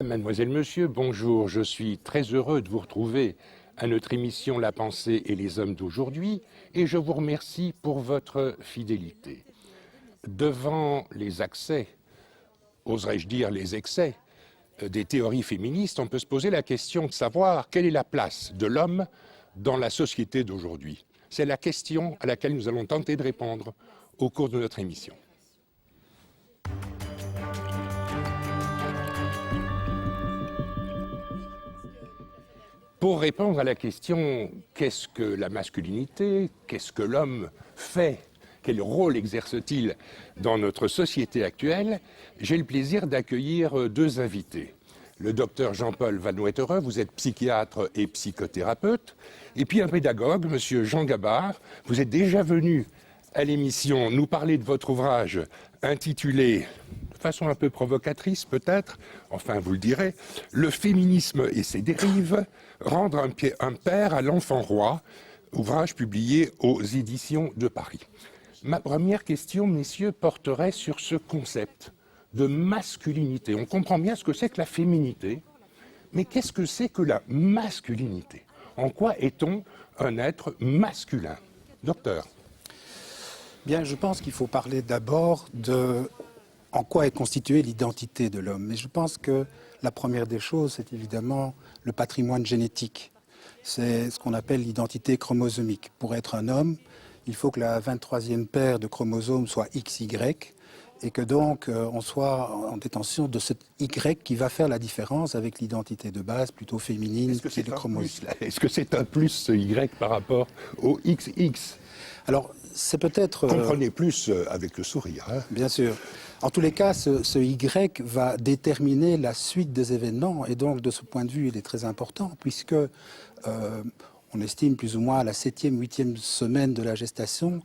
Mademoiselle, Monsieur, bonjour. Je suis très heureux de vous retrouver à notre émission La pensée et les hommes d'aujourd'hui et je vous remercie pour votre fidélité. Devant les accès, oserais-je dire les excès, des théories féministes, on peut se poser la question de savoir quelle est la place de l'homme dans la société d'aujourd'hui. C'est la question à laquelle nous allons tenter de répondre au cours de notre émission. Pour répondre à la question « Qu'est-ce que la masculinité ? Qu'est-ce que l'homme fait ? Quel rôle exerce-t-il dans notre société actuelle ?» j'ai le plaisir d'accueillir deux invités. Le docteur Jean-Paul Van Wetteren, vous êtes psychiatre et psychothérapeute, et puis un pédagogue, monsieur Jean Gabard. Vous êtes déjà venu à l'émission nous parler de votre ouvrage intitulé, de façon un peu provocatrice peut-être, enfin vous le direz, « Le féminisme et ses dérives, rendre un père à l'enfant roi », ouvrage publié aux éditions de Paris. Ma première question, messieurs, porterait sur ce concept de masculinité. On comprend bien ce que c'est que la féminité, mais qu'est-ce que c'est que la masculinité? En quoi est-on un être masculin? Docteur. Bien, je pense qu'il faut parler d'abord de en quoi est constituée l'identité de l'homme. Mais je pense que la première des choses, c'est évidemment le patrimoine génétique. C'est ce qu'on appelle l'identité chromosomique. Pour être un homme, il faut que la 23e paire de chromosomes soit XY et que donc on soit en détention de cet Y qui va faire la différence avec l'identité de base plutôt féminine qui est le chromosome. Est-ce que c'est un plus ce Y par rapport au XX? Alors, c'est peut-être... Comprenez plus avec le sourire. Hein. Bien sûr. En tous les cas, ce Y va déterminer la suite des événements et donc de ce point de vue, il est très important puisque on estime plus ou moins à la 7e, 8e semaine de la gestation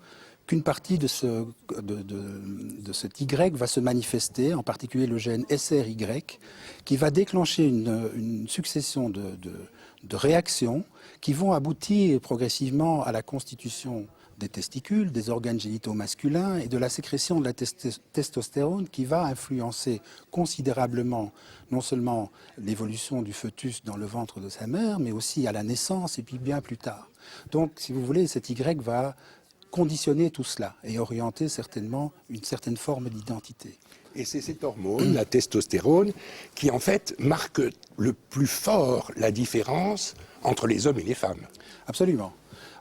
qu'une partie de cet Y va se manifester, en particulier le gène SRY, qui va déclencher une succession de réactions qui vont aboutir progressivement à la constitution des testicules, des organes génitaux masculins et de la sécrétion de la testostérone qui va influencer considérablement non seulement l'évolution du fœtus dans le ventre de sa mère, mais aussi à la naissance et puis bien plus tard. Donc, si vous voulez, cet Y va conditionner tout cela et orienter certainement une certaine forme d'identité. Et c'est cette hormone, la testostérone, qui en fait marque le plus fort la différence entre les hommes et les femmes. Absolument.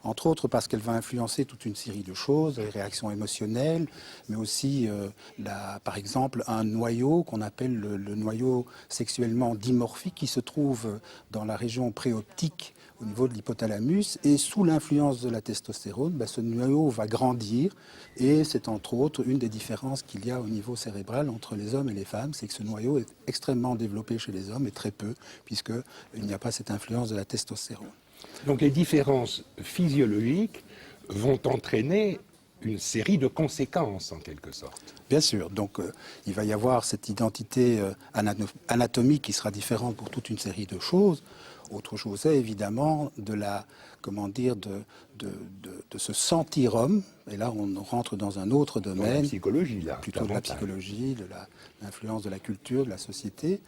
Entre autres parce qu'elle va influencer toute une série de choses, les réactions émotionnelles, mais aussi, par exemple, un noyau qu'on appelle le noyau sexuellement dimorphique qui se trouve dans la région préoptique au niveau de l'hypothalamus et sous l'influence de la testostérone, ce noyau va grandir et c'est entre autres une des différences qu'il y a au niveau cérébral entre les hommes et les femmes, c'est que ce noyau est extrêmement développé chez les hommes et très peu puisqu'il n'y a pas cette influence de la testostérone. Donc les différences physiologiques vont entraîner une série de conséquences en quelque sorte. Bien sûr, donc il va y avoir cette identité anatomique qui sera différente pour toute une série de choses. Autre chose est évidemment de se sentir homme, et là on rentre dans un autre domaine. Dans la psychologie, là. Plutôt de la psychologie, de l'influence de la culture, de la société.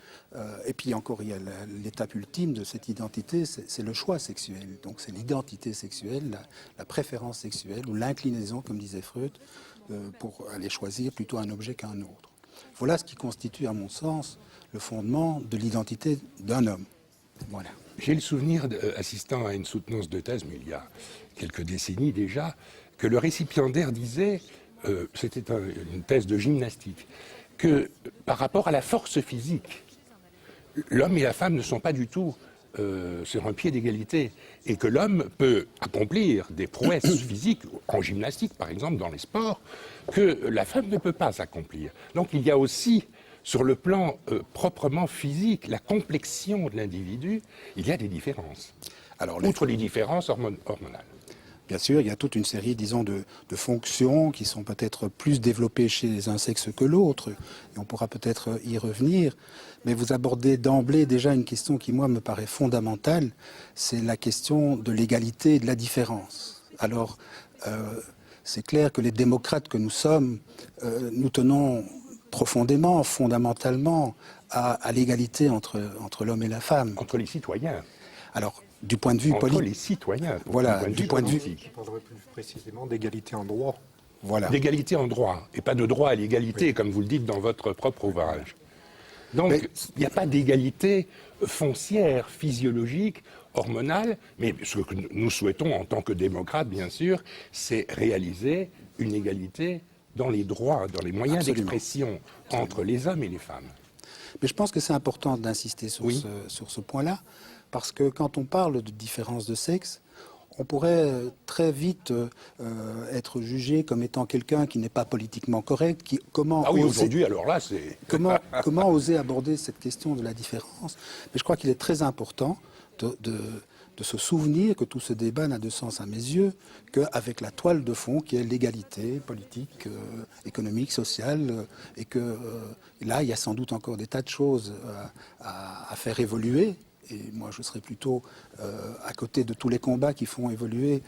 Et puis encore, il y a l'étape ultime de cette identité, c'est le choix sexuel. Donc c'est l'identité sexuelle, la préférence sexuelle, ou l'inclinaison, comme disait Freud, pour aller choisir plutôt un objet qu'un autre. Voilà ce qui constitue, à mon sens, le fondement de l'identité d'un homme. Voilà. J'ai le souvenir, assistant à une soutenance de thèse, mais il y a quelques décennies déjà, que le récipiendaire disait, c'était une thèse de gymnastique, que par rapport à la force physique, l'homme et la femme ne sont pas du tout sur un pied d'égalité, et que l'homme peut accomplir des prouesses physiques, en gymnastique par exemple, dans les sports, que la femme ne peut pas accomplir. Donc il y a aussi, sur le plan proprement physique, la complexion de l'individu, il y a des différences. Alors, outre les différences hormonales. Bien sûr, il y a toute une série, disons, de fonctions qui sont peut-être plus développées chez un sexe que l'autre. Et on pourra peut-être y revenir. Mais vous abordez d'emblée déjà une question qui, moi, me paraît fondamentale. C'est la question de l'égalité et de la différence. Alors, c'est clair que les démocrates que nous sommes, nous tenons profondément, fondamentalement, à l'égalité entre l'homme et la femme. Entre les citoyens. Alors, du point de vue Entre politique. les citoyens. Voilà, du point de vue politique. Je parlerai plus précisément d'égalité en droit. Voilà. D'égalité en droit, et pas de droit à l'égalité, comme vous le dites dans votre propre ouvrage. Donc, il n'y a pas d'égalité foncière, physiologique, hormonale, mais ce que nous souhaitons en tant que démocrates, bien sûr, c'est réaliser une égalité dans les droits, dans les moyens d'expression entre les hommes et les femmes. Mais je pense que c'est important d'insister sur, sur ce point-là, parce que quand on parle de différence de sexe, on pourrait très vite être jugé comme étant quelqu'un qui n'est pas politiquement correct. Ah oui, aujourd'hui, alors là, c'est... comment oser aborder cette question de la différence? Mais je crois qu'il est très important de se souvenir que tout ce débat n'a de sens à mes yeux qu'avec la toile de fond qui est l'égalité politique, économique, sociale, et que là, il y a sans doute encore des tas de choses à faire évoluer. Et moi, je serais plutôt à côté de tous les combats qui font évoluer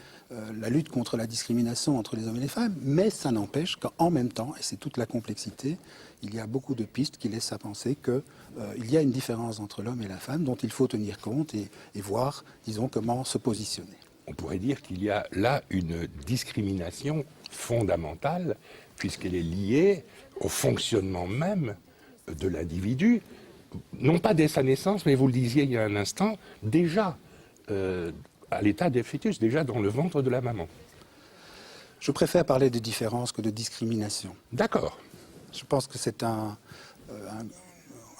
la lutte contre la discrimination entre les hommes et les femmes. Mais ça n'empêche qu'en même temps, et c'est toute la complexité, il y a beaucoup de pistes qui laissent à penser qu'il y a une différence entre l'homme et la femme dont il faut tenir compte et voir, disons, comment se positionner. On pourrait dire qu'il y a là une discrimination fondamentale, puisqu'elle est liée au fonctionnement même de l'individu, non pas dès sa naissance, mais vous le disiez il y a un instant, déjà à l'état des fœtus, déjà dans le ventre de la maman. Je préfère parler de différence que de discrimination. D'accord. Je pense que c'est un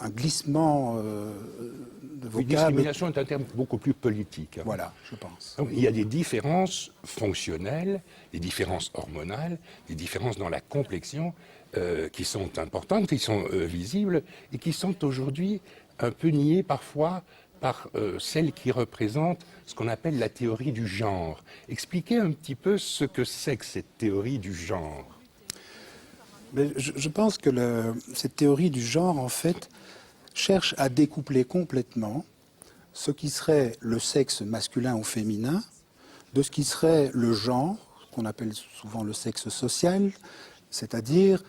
glissement de vocable. Discrimination est un terme beaucoup plus politique. Hein. Voilà, je pense. Donc, il y a des différences fonctionnelles, des différences hormonales, des différences dans la complexion qui sont importantes, qui sont visibles et qui sont aujourd'hui un peu niées parfois par celles qui représentent ce qu'on appelle la théorie du genre. Expliquez un petit peu ce que c'est que cette théorie du genre. Mais je pense que cette théorie du genre, en fait, cherche à découpler complètement ce qui serait le sexe masculin ou féminin de ce qui serait le genre, qu'on appelle souvent le sexe social, c'est-à-dire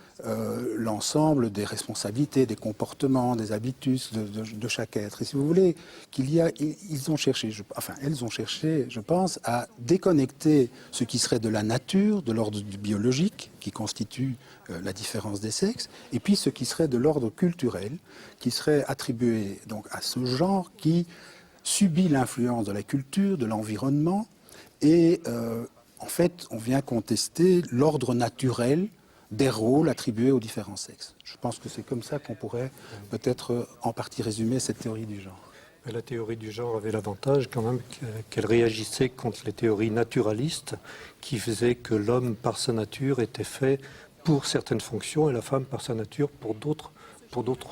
l'ensemble des responsabilités, des comportements, des habitudes de chaque être. Et si vous voulez, elles ont cherché, je pense, à déconnecter ce qui serait de la nature, de l'ordre du biologique, qui constitue la différence des sexes, et puis ce qui serait de l'ordre culturel, qui serait attribué donc à ce genre qui subit l'influence de la culture, de l'environnement, et en fait, on vient contester l'ordre naturel des rôles attribués aux différents sexes. Je pense que c'est comme ça qu'on pourrait peut-être en partie résumer cette théorie du genre. Mais la théorie du genre avait l'avantage quand même qu'elle réagissait contre les théories naturalistes qui faisaient que l'homme par sa nature était fait pour certaines fonctions et la femme par sa nature pour d'autres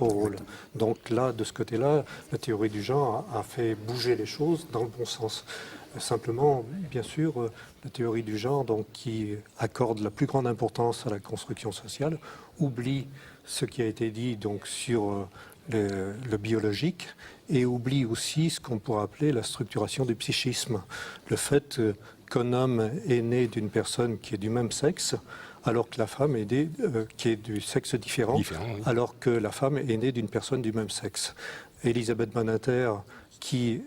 rôles. Donc là, de ce côté-là, la théorie du genre a fait bouger les choses dans le bon sens. Simplement, bien sûr, la théorie du genre, donc, qui accorde la plus grande importance à la construction sociale, oublie ce qui a été dit donc, sur le biologique et oublie aussi ce qu'on pourrait appeler la structuration du psychisme. Le fait qu'un homme est né d'une personne qui est du même sexe, alors que la femme est née, qui est du sexe différent, oui. alors que la femme est née d'une personne du même sexe. Elisabeth Badinter, qui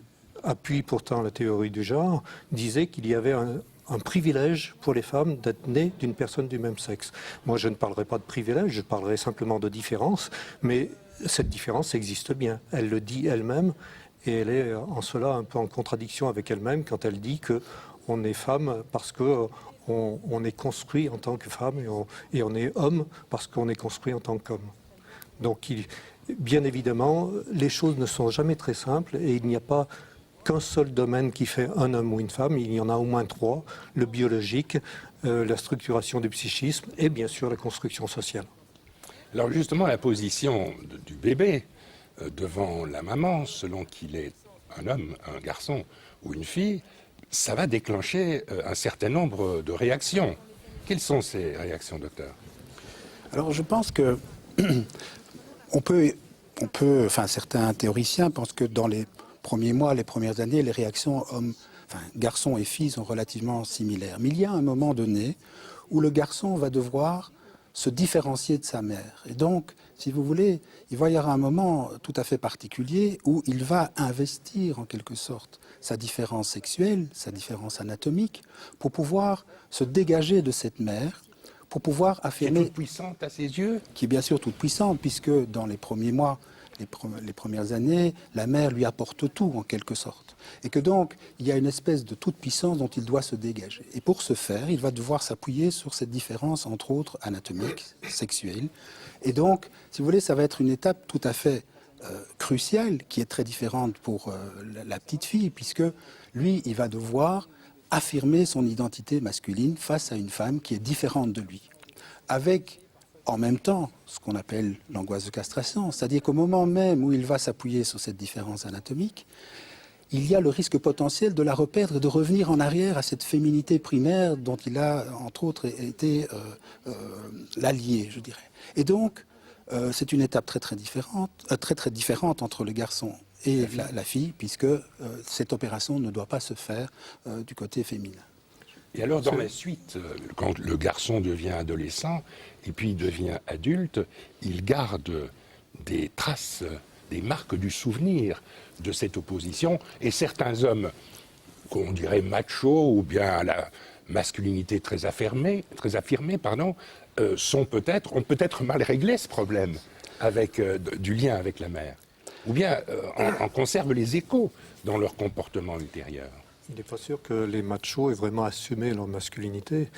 appuie pourtant la théorie du genre, disait qu'il y avait un privilège pour les femmes d'être nées d'une personne du même sexe. Moi, je ne parlerai pas de privilège, je parlerai simplement de différence, mais cette différence existe bien. Elle le dit elle-même, et elle est en cela un peu en contradiction avec elle-même quand elle dit qu'on est femme parce qu'on est construit en tant que femme et on est homme parce qu'on est construit en tant qu'homme. Donc, bien évidemment, les choses ne sont jamais très simples et il n'y a pas qu'un seul domaine qui fait un homme ou une femme, il y en a au moins trois, le biologique, la structuration du psychisme et bien sûr la construction sociale. Alors justement, la position du bébé devant la maman, selon qu'il est un homme, un garçon ou une fille, ça va déclencher un certain nombre de réactions. Quelles sont ces réactions, docteur? Alors je pense que certains théoriciens pensent que dans les premiers mois, les premières années, les réactions garçons et filles sont relativement similaires. Mais il y a un moment donné où le garçon va devoir se différencier de sa mère. Et donc, si vous voulez, il va y avoir un moment tout à fait particulier où il va investir en quelque sorte sa différence sexuelle, sa différence anatomique, pour pouvoir se dégager de cette mère, pour pouvoir Qui est affirmer, toute puissante à ses yeux. qui est bien sûr toute puissante, puisque dans les premiers mois, les premières années, la mère lui apporte tout en quelque sorte. Et que donc, il y a une espèce de toute puissance dont il doit se dégager. Et pour ce faire, il va devoir s'appuyer sur cette différence, entre autres, anatomique, sexuelle. Et donc, si vous voulez, ça va être une étape tout à fait cruciale, qui est très différente pour la petite fille, puisque lui, il va devoir affirmer son identité masculine face à une femme qui est différente de lui. Avec en même temps ce qu'on appelle l'angoisse de castration, c'est-à-dire qu'au moment même où il va s'appuyer sur cette différence anatomique, il y a le risque potentiel de la reperdre et de revenir en arrière à cette féminité primaire dont il a, entre autres, été l'allié, je dirais. Et donc, c'est une étape très différente entre le garçon et la fille, puisque cette opération ne doit pas se faire du côté féminin. Et alors, dans la suite, quand le garçon devient adolescent et puis devient adulte, il garde des traces, des marques du souvenir de cette opposition. Et certains hommes, qu'on dirait machos ou bien à la masculinité très affirmée, ont peut-être mal réglé ce problème avec, du lien avec la mère. Ou bien en conservent les échos dans leur comportement ultérieur. Il n'est pas sûr que les machos aient vraiment assumé leur masculinité.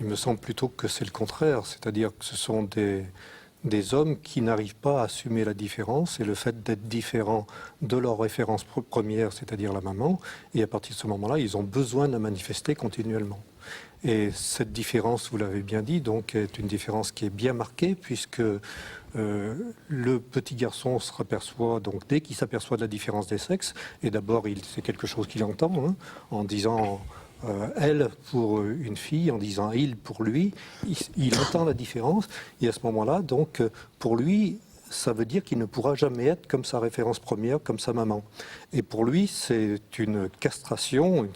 Il me semble plutôt que c'est le contraire, c'est-à-dire que ce sont des hommes qui n'arrivent pas à assumer la différence et le fait d'être différents de leur référence première, c'est-à-dire la maman, et à partir de ce moment-là, ils ont besoin de manifester continuellement. Et cette différence, vous l'avez bien dit, donc est une différence qui est bien marquée puisque le petit garçon se aperçoit, donc dès qu'il s'aperçoit de la différence des sexes, et d'abord c'est quelque chose qu'il entend, hein, en disant elle pour une fille, en disant il pour lui, il entend la différence, et à ce moment-là, donc pour lui, ça veut dire qu'il ne pourra jamais être comme sa référence première, comme sa maman. Et pour lui, c'est une castration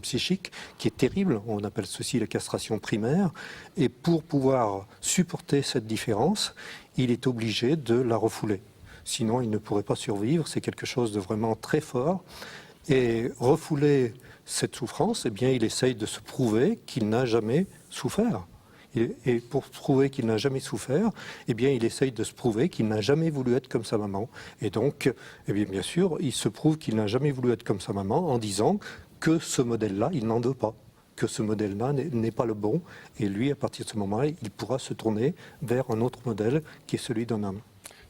psychique qui est terrible. On appelle ceci la castration primaire. Et pour pouvoir supporter cette différence, il est obligé de la refouler. Sinon, il ne pourrait pas survivre. C'est quelque chose de vraiment très fort. Et refouler cette souffrance, eh bien, il essaye de se prouver qu'il n'a jamais souffert. Et pour prouver qu'il n'a jamais souffert, eh bien, il essaye de se prouver qu'il n'a jamais voulu être comme sa maman. Et donc, eh bien sûr, il se prouve qu'il n'a jamais voulu être comme sa maman en disant que ce modèle-là, il n'en veut pas, que ce modèle-là n'est pas le bon. Et lui, à partir de ce moment-là, il pourra se tourner vers un autre modèle qui est celui d'un homme.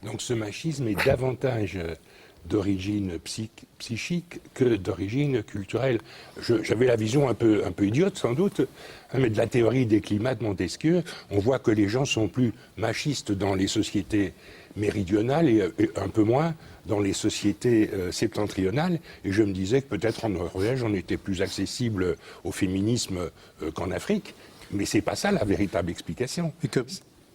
Donc ce machisme est davantage d'origine psychique que d'origine culturelle. J'avais la vision un peu idiote sans doute, mais de la théorie des climats de Montesquieu, on voit que les gens sont plus machistes dans les sociétés méridionales et un peu moins dans les sociétés septentrionales. Et je me disais que peut-être en Norvège, on était plus accessible au féminisme qu'en Afrique. Mais c'est pas ça la véritable explication. Et que,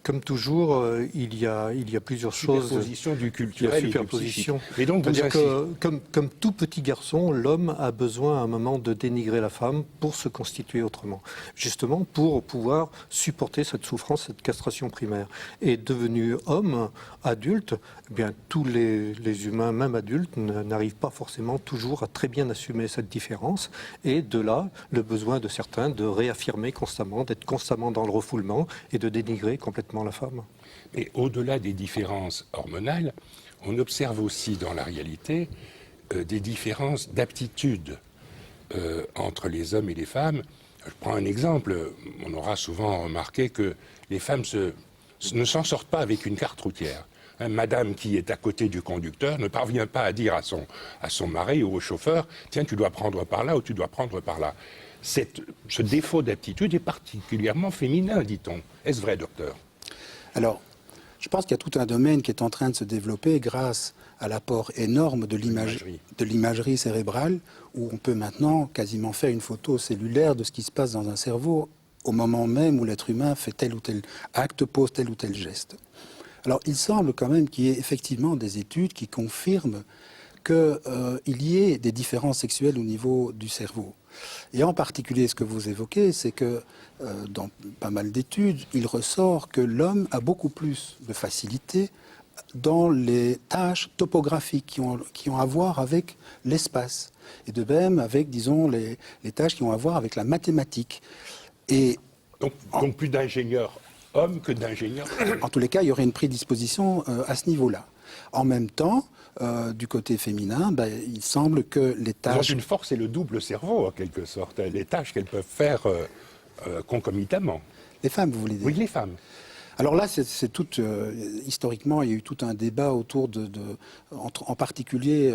comme toujours, il y a plusieurs choses. Superposition du culturel et du psychique. Et donc, c'est-à-dire que, comme tout petit garçon, l'homme a besoin à un moment de dénigrer la femme pour se constituer autrement. Justement, pour pouvoir supporter cette souffrance, cette castration primaire. Et devenu homme, adulte, eh bien, tous les humains, même adultes, n'arrivent pas forcément toujours à très bien assumer cette différence. Et de là, le besoin de certains de réaffirmer constamment, d'être constamment dans le refoulement et de dénigrer complètement la femme. Mais au-delà des différences hormonales, on observe aussi dans la réalité des différences d'aptitude entre les hommes et les femmes. Je prends un exemple. On aura souvent remarqué que les femmes ne s'en sortent pas avec une carte routière. Madame qui est à côté du conducteur ne parvient pas à dire à son mari ou au chauffeur « Tiens, tu dois prendre par là ou tu dois prendre par là ». Ce défaut d'aptitude est particulièrement féminin, dit-on. Est-ce vrai, docteur ? Alors, je pense qu'il y a tout un domaine qui est en train de se développer grâce à l'apport énorme de l'imagerie cérébrale, où on peut maintenant quasiment faire une photo cellulaire de ce qui se passe dans un cerveau au moment même où l'être humain fait tel ou tel acte, pose tel ou tel geste. Alors, il semble quand même qu'il y ait effectivement des études qui confirment qu'il y ait des différences sexuelles au niveau du cerveau. Et en particulier, ce que vous évoquez, c'est que dans pas mal d'études, il ressort que l'homme a beaucoup plus de facilité dans les tâches topographiques qui ont à voir avec l'espace. Et de même avec, disons, les tâches qui ont à voir avec la mathématique. Et donc plus d'ingénieurs hommes que d'ingénieurs femmes. En tous les cas, il y aurait une prédisposition à ce niveau-là. En même temps, du côté féminin, il semble que les tâches... Ils ont une force et le double cerveau, en quelque sorte. Les tâches qu'elles peuvent faire concomitamment. Les femmes, vous voulez dire? Oui, les femmes. Alors là, c'est tout, historiquement, il y a eu tout un débat autour en particulier,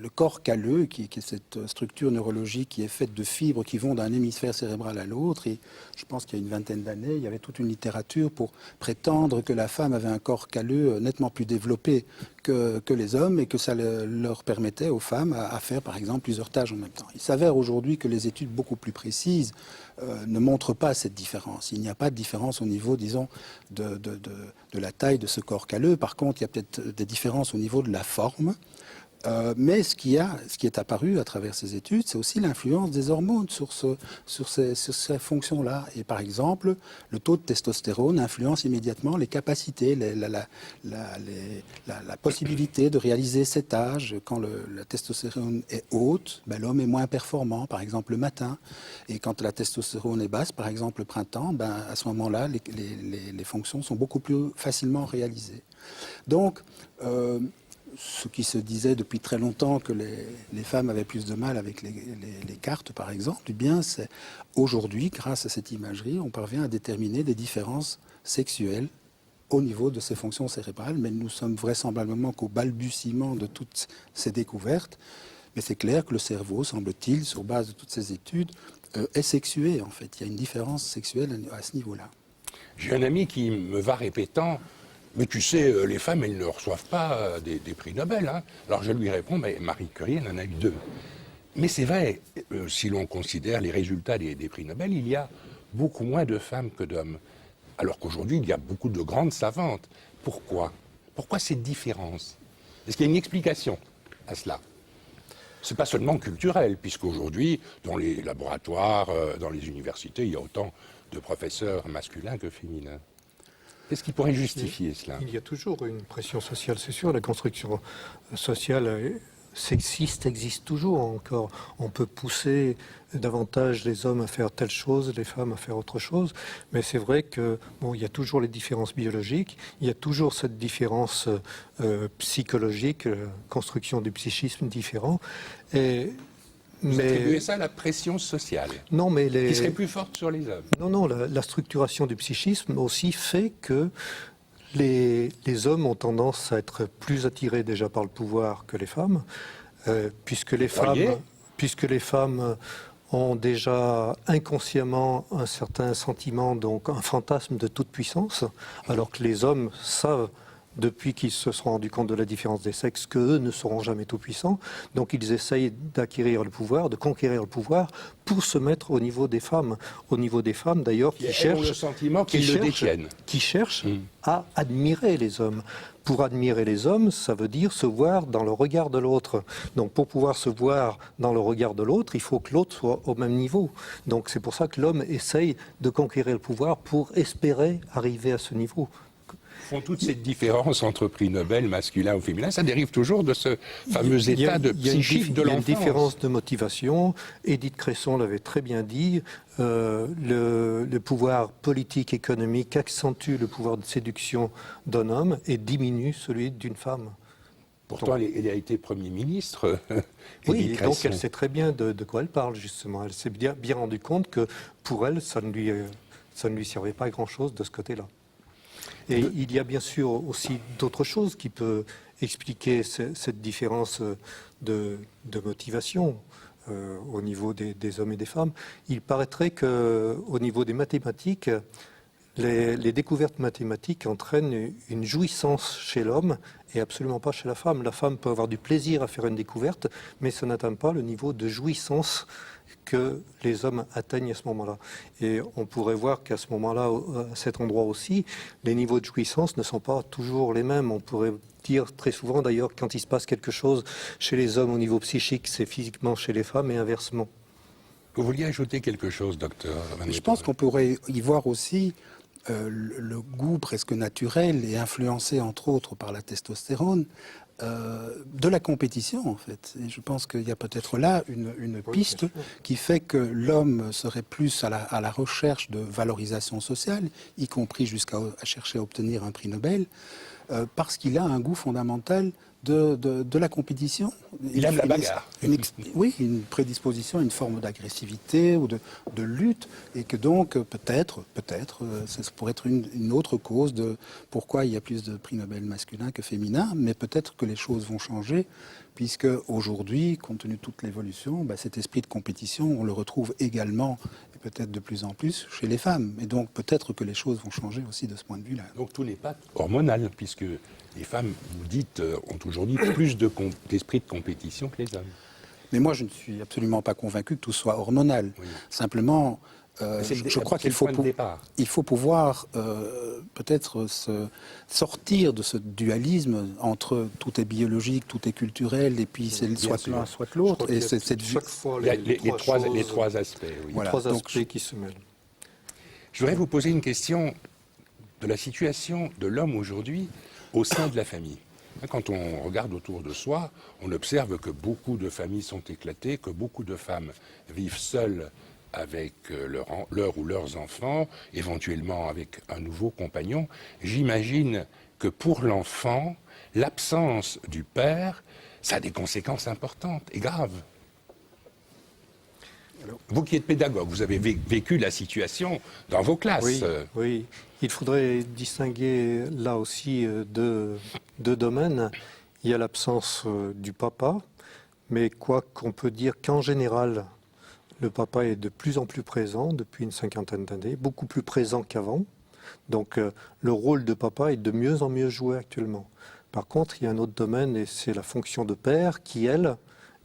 le corps calleux, qui est cette structure neurologique qui est faite de fibres qui vont d'un hémisphère cérébral à l'autre. Et je pense qu'il y a une vingtaine d'années, il y avait toute une littérature pour prétendre que la femme avait un corps calleux nettement plus développé que les hommes et que ça leur permettait aux femmes à faire, par exemple, plusieurs tâches en même temps. Il s'avère aujourd'hui que les études beaucoup plus précises ne montrent pas cette différence. Il n'y a pas de différence au niveau, disons, de la taille de ce corps calleux. Par contre, il y a peut-être des différences au niveau de la forme. Mais ce qui est apparu à travers ces études, c'est aussi l'influence des hormones sur ces fonctions-là. Et par exemple, le taux de testostérone influence immédiatement les capacités, la possibilité de réaliser ces tâches. Quand la testostérone est haute, l'homme est moins performant, par exemple le matin. Et quand la testostérone est basse, par exemple le printemps, à ce moment-là, les fonctions sont beaucoup plus facilement réalisées. Donc, ce qui se disait depuis très longtemps que les femmes avaient plus de mal avec les cartes, par exemple, eh bien, c'est aujourd'hui, grâce à cette imagerie, on parvient à déterminer des différences sexuelles au niveau de ces fonctions cérébrales, mais nous sommes vraisemblablement qu'au balbutiement de toutes ces découvertes. Mais c'est clair que le cerveau, semble-t-il, sur base de toutes ces études, est sexué, en fait. Il y a une différence sexuelle à ce niveau-là. J'ai un ami qui me va répétant « Mais tu sais, les femmes, elles ne reçoivent pas des prix Nobel. Hein. » Alors je lui réponds « Mais Marie Curie, elle en a eu 2. » Mais c'est vrai, si l'on considère les résultats des prix Nobel, il y a beaucoup moins de femmes que d'hommes. Alors qu'aujourd'hui, il y a beaucoup de grandes savantes. Pourquoi? Pourquoi cette différence? Est-ce qu'il y a une explication à cela? Ce n'est pas seulement culturel, puisqu'aujourd'hui, dans les laboratoires, dans les universités, il y a autant de professeurs masculins que féminins. Qu'est-ce qui pourrait justifier cela? Il y a toujours une pression sociale, c'est sûr. La construction sociale sexiste existe toujours encore. On peut pousser davantage les hommes à faire telle chose, les femmes à faire autre chose. Mais c'est vrai que il y a toujours les différences biologiques, il y a toujours cette différence psychologique, construction du psychisme différent. Vous attribuez ça à la pression sociale, non, mais qui serait plus forte sur les hommes. Non, la structuration du psychisme aussi fait que les hommes ont tendance à être plus attirés déjà par le pouvoir que les femmes, puisque les femmes ont déjà inconsciemment un certain sentiment, donc un fantasme de toute puissance, alors que les hommes savent, depuis qu'ils se sont rendus compte de la différence des sexes, qu'eux ne seront jamais tout-puissants. Donc ils essayent d'acquérir le pouvoir, de conquérir le pouvoir, pour se mettre au niveau des femmes. Au niveau des femmes, d'ailleurs, qui cherchent, le sentiment qu'ils le détiennent. Qui cherchent à admirer les hommes. Pour admirer les hommes, ça veut dire se voir dans le regard de l'autre. Donc pour pouvoir se voir dans le regard de l'autre, il faut que l'autre soit au même niveau. Donc c'est pour ça que l'homme essaye de conquérir le pouvoir pour espérer arriver à ce niveau. Font toute cette différence entre prix Nobel masculin ou féminin, ça dérive toujours de ce fameux état de psychique de l'enfance. Il y a une différence de motivation. Édith Cresson l'avait très bien dit. Le pouvoir politique, économique accentue le pouvoir de séduction d'un homme et diminue celui d'une femme. Pourtant, elle a été Premier ministre. Oui, donc elle sait très bien de quoi elle parle, justement. Elle s'est bien rendu compte que pour elle, ça ne lui servait pas à grand-chose de ce côté-là. Et il y a bien sûr aussi d'autres choses qui peuvent expliquer cette différence de motivation au niveau des hommes et des femmes. Il paraîtrait qu'au niveau des mathématiques, les découvertes mathématiques entraînent une jouissance chez l'homme et absolument pas chez la femme. La femme peut avoir du plaisir à faire une découverte, mais ça n'atteint pas le niveau de jouissance que les hommes atteignent à ce moment-là. Et on pourrait voir qu'à ce moment-là, à cet endroit aussi, les niveaux de jouissance ne sont pas toujours les mêmes. On pourrait dire très souvent d'ailleurs, quand il se passe quelque chose chez les hommes au niveau psychique, c'est physiquement chez les femmes et inversement. Vous vouliez ajouter quelque chose, docteur Van Je pense qu'on pourrait y voir aussi le goût presque naturel et influencé entre autres par la testostérone de la compétition en fait. Et je pense qu'il y a peut-être là une piste qui fait que l'homme serait plus à la recherche de valorisation sociale, y compris jusqu'à chercher à obtenir un prix Nobel, parce qu'il a un goût fondamental de la compétition. Il aime la bagarre. Oui, une prédisposition, une forme d'agressivité ou de lutte, et que donc peut-être, ça pourrait être une autre cause de pourquoi il y a plus de prix Nobel masculins que féminins, mais peut-être que les choses vont changer, puisque aujourd'hui, compte tenu de toute l'évolution, cet esprit de compétition, on le retrouve également, et peut-être de plus en plus, chez les femmes. Et donc peut-être que les choses vont changer aussi de ce point de vue-là. Donc tout n'est pas hormonal, puisque les femmes, vous dites, ont aujourd'hui plus d'esprit de compétition que les hommes. Mais moi, je ne suis absolument pas convaincu que tout soit hormonal. Oui. Simplement, je crois qu'il faut, il faut pouvoir peut-être sortir de ce dualisme entre tout est biologique, tout est culturel, et puis c'est soit l'un, soit l'autre. Et c'est cette chaque fois les trois aspects. Oui. Voilà. Trois aspects qui se mêlent. Je voudrais vous poser une question de la situation de l'homme aujourd'hui au sein de la famille. Quand on regarde autour de soi, on observe que beaucoup de familles sont éclatées, que beaucoup de femmes vivent seules avec leur ou leurs enfants, éventuellement avec un nouveau compagnon. J'imagine que pour l'enfant, l'absence du père, ça a des conséquences importantes et graves. Vous qui êtes pédagogue, vous avez vécu la situation dans vos classes. Oui, oui. Il faudrait distinguer là aussi deux domaines. Il y a l'absence du papa, mais quoi qu'on peut dire qu'en général, le papa est de plus en plus présent depuis une cinquantaine d'années, beaucoup plus présent qu'avant. Donc le rôle de papa est de mieux en mieux joué actuellement. Par contre, il y a un autre domaine, et c'est la fonction de père qui, elle,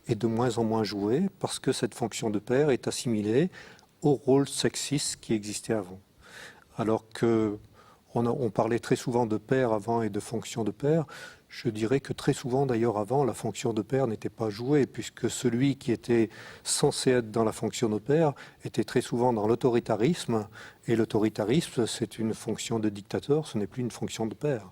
est de moins en moins jouée, parce que cette fonction de père est assimilée au rôle sexiste qui existait avant. Alors qu'on parlait très souvent de père avant et de fonction de père, je dirais que très souvent d'ailleurs avant, la fonction de père n'était pas jouée, puisque celui qui était censé être dans la fonction de père était très souvent dans l'autoritarisme, et l'autoritarisme c'est une fonction de dictateur, ce n'est plus une fonction de père.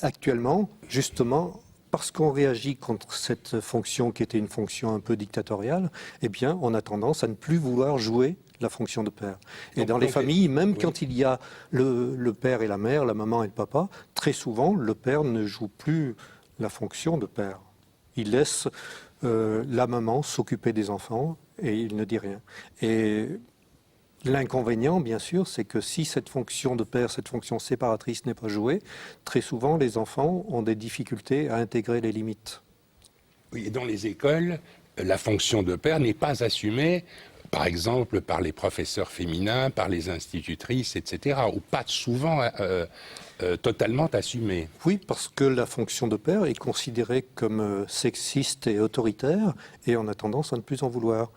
Actuellement, justement, parce qu'on réagit contre cette fonction qui était une fonction un peu dictatoriale, eh bien, on a tendance à ne plus vouloir jouer la fonction de père. Et dans les familles, même quand il y a le père et la mère, la maman et le papa, très souvent, le père ne joue plus la fonction de père. Il laisse la maman s'occuper des enfants et il ne dit rien. Et l'inconvénient, bien sûr, c'est que si cette fonction de père, cette fonction séparatrice n'est pas jouée, très souvent, les enfants ont des difficultés à intégrer les limites. Oui, et dans les écoles, la fonction de père n'est pas assumée, par exemple, par les professeurs féminins, par les institutrices, etc., ou pas souvent totalement assumée. Oui, parce que la fonction de père est considérée comme sexiste et autoritaire, et on a tendance à ne plus en vouloir.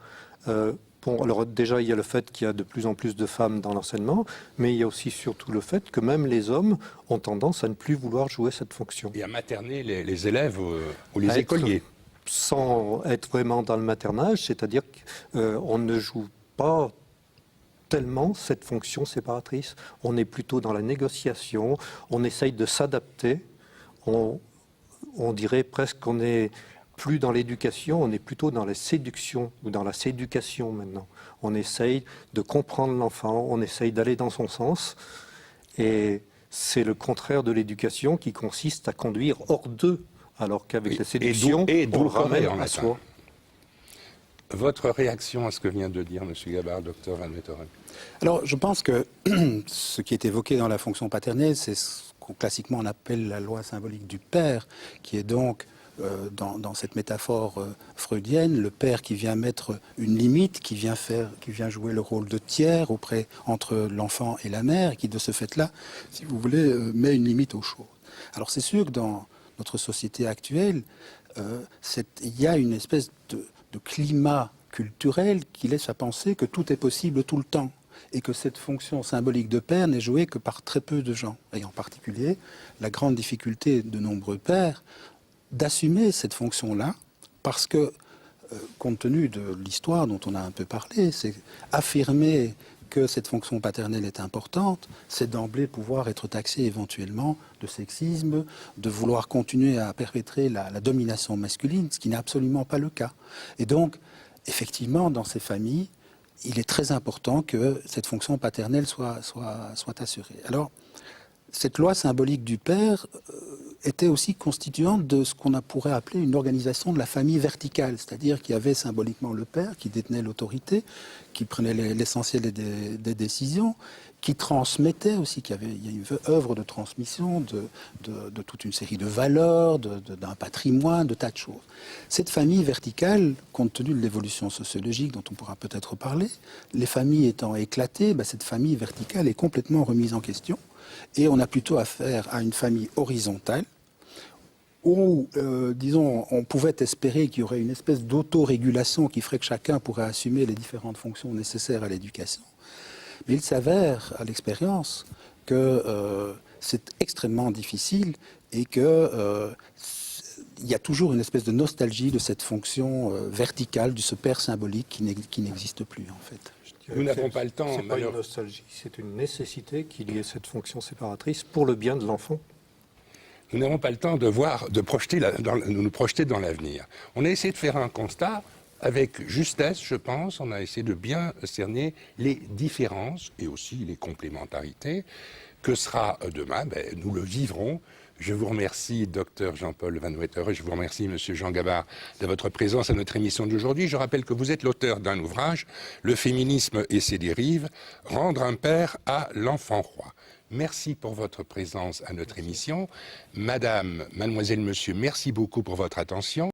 Bon, alors déjà, il y a le fait qu'il y a de plus en plus de femmes dans l'enseignement, mais il y a aussi surtout le fait que même les hommes ont tendance à ne plus vouloir jouer cette fonction. Et à materner les élèves ou les écoliers. Sans être vraiment dans le maternage, c'est-à-dire qu'on ne joue pas tellement cette fonction séparatrice. On est plutôt dans la négociation, on essaye de s'adapter, on dirait presque qu'on est plus dans l'éducation, on est plutôt dans la séduction ou dans la séducation maintenant. On essaye de comprendre l'enfant, on essaye d'aller dans son sens, et c'est le contraire de l'éducation qui consiste à conduire hors d'eux, alors qu'avec la séduction, on le ramène à soi. Votre réaction à ce que vient de dire M. Gabard, docteur Van Meteren? Alors, je pense que ce qui est évoqué dans la fonction paternelle, c'est ce qu'on classiquement on appelle la loi symbolique du père, qui est donc dans cette métaphore freudienne, le père qui vient mettre une limite, qui vient jouer le rôle de tiers entre l'enfant et la mère, et qui de ce fait-là, si vous voulez, met une limite aux choses. Alors c'est sûr que dans notre société actuelle, il y a une espèce de climat culturel qui laisse à penser que tout est possible tout le temps et que cette fonction symbolique de père n'est jouée que par très peu de gens. Et en particulier, la grande difficulté de nombreux pères d'assumer cette fonction-là parce que, compte tenu de l'histoire dont on a un peu parlé, c'est affirmer que cette fonction paternelle est importante, c'est d'emblée pouvoir être taxé éventuellement de sexisme, de vouloir continuer à perpétrer la domination masculine, ce qui n'est absolument pas le cas. Et donc, effectivement, dans ces familles, il est très important que cette fonction paternelle soit assurée. Alors, cette loi symbolique du père était aussi constituante de ce qu'on pourrait appeler une organisation de la famille verticale, c'est-à-dire qu'il y avait symboliquement le père qui détenait l'autorité, qui prenait l'essentiel des décisions, qui transmettait aussi, il y a une œuvre de transmission de toute une série de valeurs, d'un patrimoine, de tas de choses. Cette famille verticale, compte tenu de l'évolution sociologique dont on pourra peut-être parler, les familles étant éclatées, cette famille verticale est complètement remise en question. Et on a plutôt affaire à une famille horizontale où, disons, on pouvait espérer qu'il y aurait une espèce d'autorégulation qui ferait que chacun pourrait assumer les différentes fonctions nécessaires à l'éducation. Mais il s'avère, à l'expérience, que c'est extrêmement difficile et qu'il y a toujours une espèce de nostalgie de cette fonction verticale, de ce père symbolique qui n'existe plus, en fait. Nous n'avons pas le temps. C'est pas une nostalgie, c'est une nécessité qu'il y ait cette fonction séparatrice pour le bien de l'enfant. Nous n'avons pas le temps de nous projeter dans l'avenir. On a essayé de faire un constat avec justesse, je pense. On a essayé de bien cerner les différences et aussi les complémentarités. Que sera demain? Nous le vivrons. Je vous remercie, Dr Jean-Paul Van Wetter, et je vous remercie, Monsieur Jean Gabart, de votre présence à notre émission d'aujourd'hui. Je rappelle que vous êtes l'auteur d'un ouvrage, Le féminisme et ses dérives, Rendre un père à l'enfant roi. Merci pour votre présence à notre émission. Madame, mademoiselle, monsieur, merci beaucoup pour votre attention.